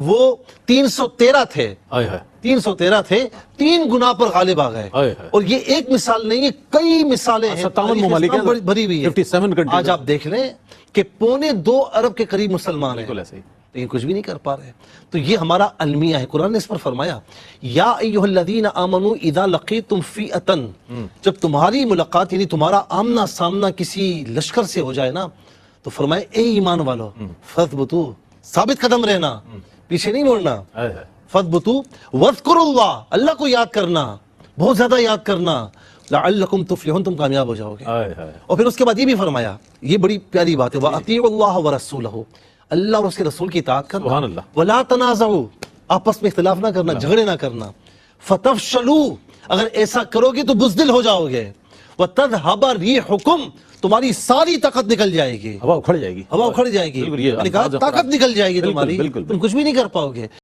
وہ 313 تھے، 313 تھے، 3 گناہ پر غالب آ گئے. اور یہ ایک مثال نہیں ہے، کئی مثالیں ہیں 57 ممالک بھری ہوئی ہے. 57 کنٹری. آج آپ دیکھ لیں کہ 2.25 ارب کے قریب مسلمان ہیں، بالکل ایسے ہی. لیکن کچھ بھی نہیں کر پا رہے. تو یہ ہمارا المیہ ہے. قرآن نے اس پر فرمایا یا ایھا الذین آمنوا اذا لقیتم فئۃ، جب تمہاری ملاقات یعنی تمہارا آمنا سامنا کسی لشکر سے ہو جائے نا تو فرمائے اے ایمان والو فثبتوا، ثابت قدم رہنا، پیچھے نہیں موڑنا. فثبتوا واذکروا اللہ، اللہ کو یاد کرنا، بہت زیادہ یاد کرنا، لعلکم تفلحون، تم کامیاب ہو جاؤ گے. اور پھر اس کے بعد یہ بھی فرمایا، یہ بڑی پیاری بات ہے، وَأَطِیعُوا اللَّهَ وَرَسُولَهُ، اللہ اور اس کے رسول کی اطاعت کرنا. سبحان اللہ. وَلَا تَنَازَعُوا، آپس میں اختلاف نہ کرنا، جھگڑے نہ کرنا. فَتَفْشَلُوا، اگر ایسا کرو گے تو بزدل ہو جاؤ گے. وَتَذْهَبَ رِيحُكُمْ، تمہاری ساری طاقت نکل جائے گی، ہوا اکھڑ جائے گی. ہوا اکھڑ جائے گی، بالکل، یہ طاقت نکل جائے گی تمہاری، بالکل. تم کچھ بھی نہیں کر پاؤ گے.